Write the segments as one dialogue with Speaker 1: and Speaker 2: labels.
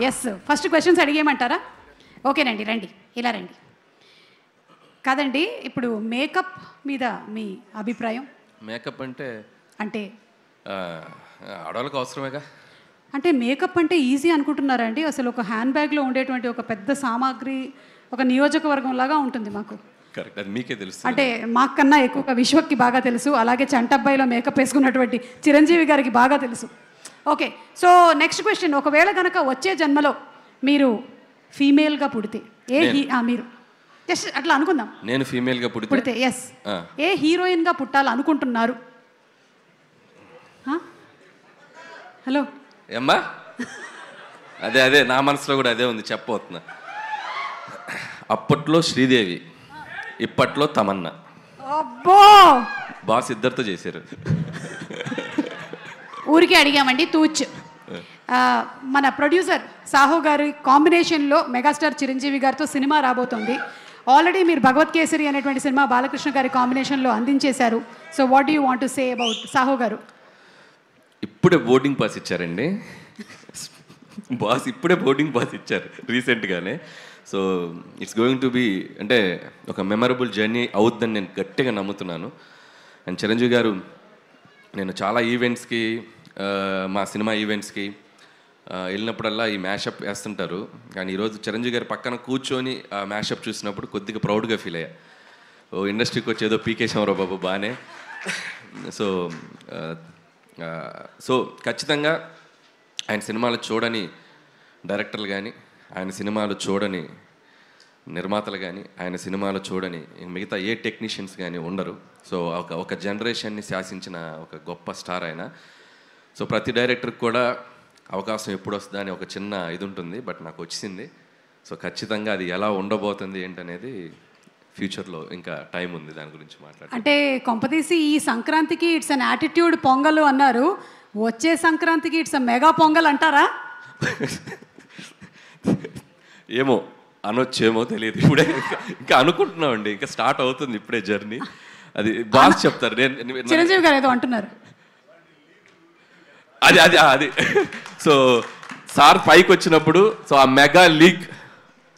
Speaker 1: Yes, first questions అడిగేయమంటారా? ఓకేనండి, రండి, ఇలా రండి. కాదండి, ఇప్పుడు మేకప్ మీద మీ అభిప్రాయం?
Speaker 2: మేకప్ అంటే
Speaker 1: అంటే
Speaker 2: ఆడవాళ్ళకి అవసరమేగా.
Speaker 1: అంటే మేకప్ అంటే ఈజీ అనుకుంటున్నారా అండి? అసలు ఒక హ్యాండ్ బ్యాగ్లో ఉండేటువంటి ఒక పెద్ద సామాగ్రి ఒక నియోజకవర్గం లాగా ఉంటుంది మాకు.
Speaker 2: కరెక్ట్, అది మీకే తెలుసు.
Speaker 1: అంటే మాకన్నా ఎక్కువగా విశ్వక్కి బాగా తెలుసు, అలాగే చంటబ్బాయిలో మేకప్ వేసుకున్నటువంటి చిరంజీవి గారికి బాగా తెలుసు. ఓకే, సో నెక్స్ట్ క్వశ్చన్, ఒకవేళ కనుక వచ్చే జన్మలో మీరు ఫీమేల్గా పుడితే మీరు జస్ట్ అట్లా అనుకుందాం,
Speaker 2: నేను ఫీమేల్గా
Speaker 1: పుడితే ఎస్, ఏ హీరోయిన్గా పుట్టాలనుకుంటున్నారు? హలో
Speaker 2: ఏమ్మా, అదే నా మనసులో కూడా అదే ఉంది, చెప్పబోతున్నా. అప్పట్లో శ్రీదేవి, ఇప్పట్లో తమన్నా.
Speaker 1: అబ్బో,
Speaker 2: బాస్ ఇద్దరితో చేశారు.
Speaker 1: ఊరికే అడిగామండి, తూచ్. మన ప్రొడ్యూసర్ సాహు గారి కాంబినేషన్లో మెగాస్టార్ చిరంజీవి గారితో సినిమా రాబోతుంది. ఆల్రెడీ మీరు భగవత్ కేసరి అనేటువంటి సినిమా బాలకృష్ణ గారి కాంబినేషన్లో అందించేశారు. So what do you want to say about Sahu garu?
Speaker 2: ఇప్పుడే బోర్డింగ్ పాస్ ఇచ్చారండి బాస్, ఇప్పుడే బోర్డింగ్ పాస్ ఇచ్చారు రీసెంట్గానే. So it's going to be అంటే ఒక మెమరబుల్ జర్నీ అవుద్దని నేను గట్టిగా నమ్ముతున్నాను. అండ్ చిరంజీవి గారు, నేను చాలా ఈవెంట్స్కి, మా సినిమా ఈవెంట్స్కి వెళ్ళినప్పుడల్లా ఈ మ్యాషప్ వేస్తుంటారు. కానీ ఈరోజు చిరంజీవి గారి పక్కన కూర్చొని ఆ మ్యాషప్ చూసినప్పుడు కొద్దిగా ప్రౌడ్గా ఫీల్ అయ్యా. ఓ ఇండస్ట్రీకి వచ్చి ఏదో పీకేశామరా బాబు బాగానే. సో ఖచ్చితంగా ఆయన సినిమాలు చూడని డైరెక్టర్లు కానీ, ఆయన సినిమాలు చూడని నిర్మాతలు కానీ, ఆయన సినిమాలు చూడని మిగతా ఏ టెక్నీషియన్స్ కానీ ఉండరు. సో ఒక జనరేషన్ని శాసించిన ఒక గొప్ప స్టార్ ఆయన. సో ప్రతి డైరెక్టర్కి కూడా అవకాశం ఎప్పుడు వస్తుందా అని ఒక చిన్న ఇది ఉంటుంది, బట్ నాకు వచ్చింది. సో ఖచ్చితంగా అది ఎలా ఉండబోతుంది ఏంటనేది ఫ్యూచర్లో ఇంకా టైం ఉంది దాని గురించి మాట్లాడాలి.
Speaker 1: అంటే కొంపతీసి ఈ సంక్రాంతికి ఇట్స్ అన్ యాటిట్యూడ్ పొంగల్ అన్నారు, వచ్చే సంక్రాంతికి ఇట్స్ మెగా పొంగల్ అంటారా?
Speaker 2: ఏమో అనొచ్చేమో తెలియదు, ఇప్పుడే ఇంకా అనుకుంటున్నామండి, ఇంకా స్టార్ట్ అవుతుంది ఇప్పుడే జర్నీ. అది బాగా చెప్తారు.
Speaker 1: చిరంజీవి గారు ఏదో అంటున్నారు,
Speaker 2: అది సో సార్ పైకి వచ్చినప్పుడు సో ఆ mega leak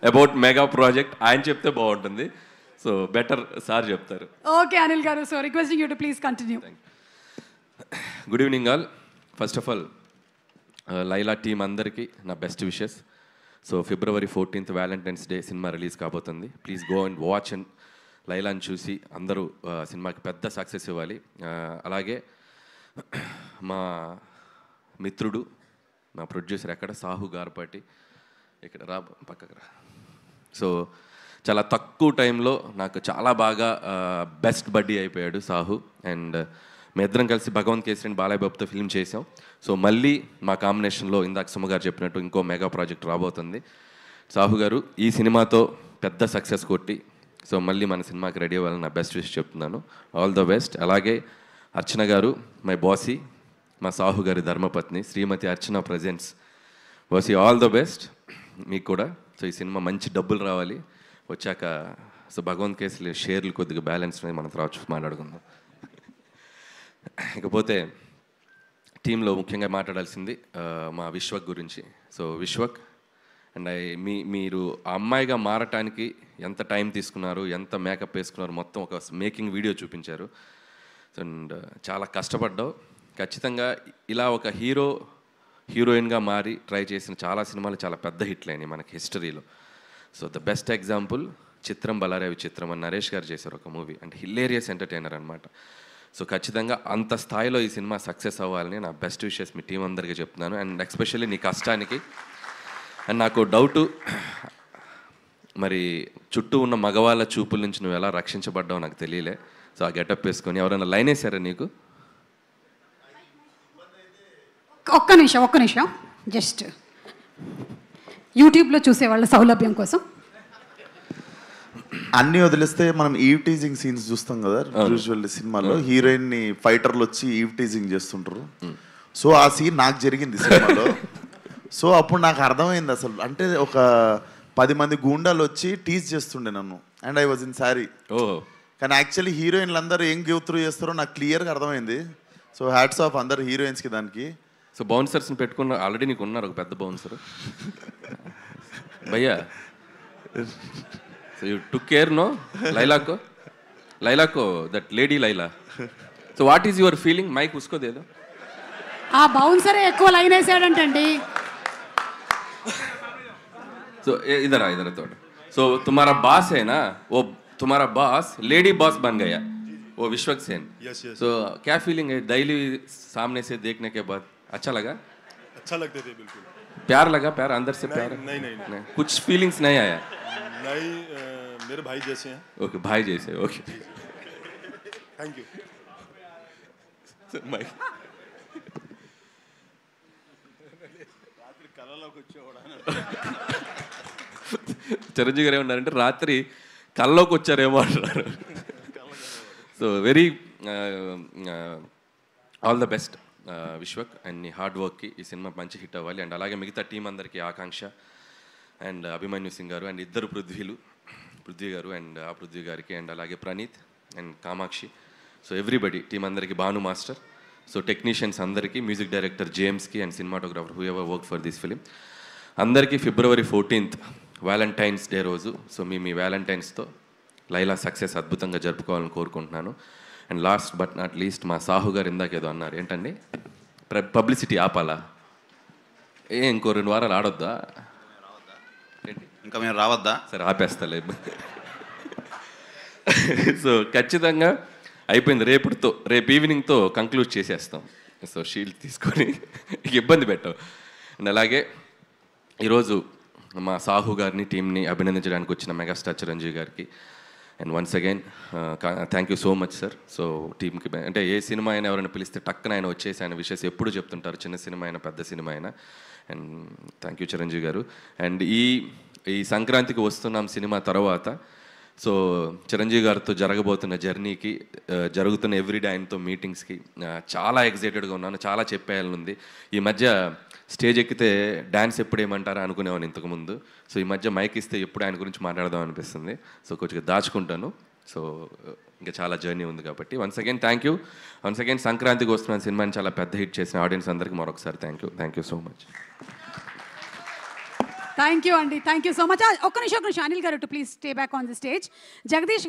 Speaker 2: about mega project ఆయన చెప్తే బాగుంటుంది. సో బెటర్ సార్ చెప్తారు.
Speaker 1: Okay Anil garu, so requesting you to please continue.
Speaker 2: Good evening all. First of all Laila team అందరికీ నా best wishes. So February 14th Valentine's day cinema release కాబోతుంది. Please go and watch and లైలాని చూసి అందరూ సినిమాకి పెద్ద success ఇవ్వాలి. అలాగే మా మిత్రుడు, మా ప్రొడ్యూసర్ ఎక్కడ, సాహు గార్పాటి, ఇక్కడ రా పక్కకు రా. సో చాలా తక్కువ టైంలో నాకు చాలా బాగా బెస్ట్ బడ్డీ అయిపోయాడు సాహు. అండ్ మీ ఇద్దరం కలిసి భగవంత్ కేసరి అండ్ బాలయ్య బాబుతో ఫిల్మ్ చేసాం. సో మళ్ళీ మా కాంబినేషన్లో ఇందాక సుమ గారు చెప్పినట్టు ఇంకో మెగా ప్రాజెక్ట్ రాబోతుంది. సాహు గారు ఈ సినిమాతో పెద్ద సక్సెస్ కొట్టి సో మళ్ళీ మన సినిమాకి రెడీ అవ్వాలని నా బెస్ట్ విష్ చెప్తున్నాను. All the best. అలాగే అర్చన గారు, మై బాసీ, మా సాహు గారి ధర్మపత్ని Shrimati Archana presents. Bossy all the best మీకు కూడా. సో ఈ సినిమా మంచి డబ్బులు రావాలి వచ్చాక. సో భగవంత్ కేసులు షేర్లు కొద్దిగా బ్యాలెన్స్ మనం తర్వాత మాట్లాడుకుందాం. ఇకపోతే టీంలో ముఖ్యంగా మాట్లాడాల్సింది మా విశ్వక్ గురించి. సో విశ్వక్ అండ్ మీరు ఆ అమ్మాయిగా మారటానికి ఎంత టైం తీసుకున్నారు, ఎంత మేకప్ వేసుకున్నారు, మొత్తం ఒక మేకింగ్ వీడియో చూపించారు. అండ్ చాలా కష్టపడ్డావు. ఖచ్చితంగా ఇలా ఒక హీరోయిన్గా మారి ట్రై చేసిన చాలా సినిమాలు చాలా పెద్ద హిట్లు అయినాయి మనకి హిస్టరీలో. సో ద బెస్ట్ ఎగ్జాంపుల్ చిత్రం బలారే విచిత్రం అని నరేష్ గారు చేశారు ఒక మూవీ. అండ్ హిలేరియస్ ఎంటర్టైనర్ అనమాట. సో ఖచ్చితంగా అంత స్థాయిలో ఈ సినిమా సక్సెస్ అవ్వాలని నా బెస్ట్ విషెస్ మీ టీం అందరికీ చెప్తున్నాను. అండ్ ఎస్పెషల్లీ నీ కష్టానికి. అండ్ నాకు డౌటు, మరి చుట్టూ ఉన్న మగవాళ్ళ చూపుల నుంచి నువ్వు ఎలా రక్షించబడ్డావు నాకు తెలియలే. సో ఆ గెటప్ వేసుకొని ఎవరైనా లైన్ వేసారా నీకు?
Speaker 1: ఒక్క నిమిషం జస్ట్ యూట్యూబ్లో చూసేవాళ్ళ సౌలభ్యం కోసం.
Speaker 3: అన్నీ వదిలేస్తే మనం ఈవ్ టీజింగ్ సీన్స్ చూస్తాం కదా యూజువల్లీ సినిమాలో. హీరోయిన్ని ఫైటర్లు వచ్చి ఈవ్ టీజింగ్ చేస్తుంటారు. సో ఆ సీన్ నాకు జరిగింది సినిమాలో. సో అప్పుడు నాకు అర్థమైంది అసలు, అంటే ఒక 10 మంది గూండాలు వచ్చి టీజ్ చేస్తుండే నన్ను. And I was in sorry. కానీ యాక్చువల్లీ హీరోయిన్లు అందరూ ఏం గివ్ త్రూ చేస్తారో నాకు క్లియర్గా అర్థమైంది. సో హ్యాట్స్ ఆఫ్ అందరు హీరోయిన్స్కి దానికి.
Speaker 2: సో బౌన్సర్స్ని పెట్టుకున్న ఆల్రెడీ నీకు ఉన్నారు ఒక పెద్ద బౌన్సర్ భయ్యా. So you took care no లైలాకో that lady Laila. So what is your feeling? Mike ఉసుకోదేదో.
Speaker 1: ఆ బౌన్సరే ఎక్కువ లైన్ వేసాడంటండి.
Speaker 2: సో इधर थोड़ा. सो तुम्हारा बॉस है ना, वो तुम्हारा बॉस लेडी बॉस बन गया, वो विश्वक सेन. सो क्या फीलिंग है डेली सामने से देखने के बाद? अच्छा लगा?
Speaker 4: अच्छा लगते थे बिल्कुल.
Speaker 2: प्यार लगा? प्यार अंदर से प्यार?
Speaker 4: नहीं.
Speaker 2: कुछ फीलिंग्स नहीं आया?
Speaker 4: नहीं, मेरे भाई जैसे हैं.
Speaker 2: ओके, भाई जैसे. Okay,
Speaker 4: thank you.
Speaker 2: చిరంజీవి గారు ఏమన్నారంటే రాత్రి కల్లోకి వచ్చారేమో అంటున్నారు. So very all the best Vishwak and నీ హార్డ్ వర్క్కి ఈ సినిమా మంచి హిట్ అవ్వాలి. అండ్ అలాగే మిగతా టీం అందరికీ ఆకాంక్ష అండ్ అభిమన్యు సింగ్ గారు అండ్ ఇద్దరు పృథ్వీ గారు అండ్ ఆ పృథ్వీ గారికి అండ్ అలాగే Praneeth and Kamakshi. So everybody team అందరికీ, భాను మాస్టర్, సో టెక్నీషియన్స్ అందరికీ, మ్యూజిక్ డైరెక్టర్ జేమ్స్కి and cinematographer who ever work for this film అందరికీ February 14th వ్యాలంటైన్స్ డే రోజు. సో మీ వ్యాలంటైన్స్తో లైలా సక్సెస్ అద్భుతంగా జరుపుకోవాలని కోరుకుంటున్నాను. And last but not least మా సాహు గారు ఇందాక ఏదో అన్నారు, ఏంటండి పబ్లిసిటీ ఆపాలా? ఇంకో 2 వారాలు ఆడొద్దా?
Speaker 5: ఇంకా మేము రావద్దా?
Speaker 2: సరే ఆపేస్తలే. సో ఖచ్చితంగా అయిపోయింది. రేపు ఈవినింగ్తో కంక్లూడ్ చేసేస్తాం. సో షీల్డ్ తీసుకొని ఇబ్బంది పెట్టాం. అండ్ అలాగే ఈరోజు మా సాహు గారిని టీంని అభినందించడానికి వచ్చిన మెగాస్టార్ చిరంజీవి గారికి and once again thank you so much sir. So టీంకి అంటే ఏ సినిమా అయినా ఎవరైనా పిలిస్తే టక్కున ఆయన వచ్చేసి ఆయన విషయస్ ఎప్పుడు చెప్తుంటారు, చిన్న సినిమా అయినా పెద్ద సినిమా అయినా. అండ్ థ్యాంక్ యూ చిరంజీవి గారు. అండ్ ఈ సంక్రాంతికి వస్తున్నాం సినిమా తర్వాత సో చిరంజీవి గారితో జరగబోతున్న జర్నీకి, జరుగుతున్న ఎవ్రీడే ఆయనతో మీటింగ్స్కి చాలా ఎక్సైటెడ్గా ఉన్నాను. చాలా చెప్పేయాలనుంది. ఈ మధ్య స్టేజ్ ఎక్కితే డ్యాన్స్ ఎప్పుడు ఏమంటారా అనుకునేవాను ఇంతకుముందు. సో ఈ మధ్య మైక్ ఇస్తే ఎప్పుడు ఆయన గురించి మాట్లాడదాం అనిపిస్తుంది. సో కొంచెం దాచుకుంటాను. సో ఇంకా చాలా జర్నీ ఉంది కాబట్టి once again thank you. Once again సంక్రాంతికి వస్తున్న సినిమాని చాలా పెద్ద హిట్ చేసిన ఆడియన్స్ అందరికీ మరొకసారి thank you so much.
Speaker 1: Thank you అండి, థ్యాంక్ యూ సో మచ్. ఒక్క నిమిషం అనిల్ గారు, to please stay back on the stage. Jagadish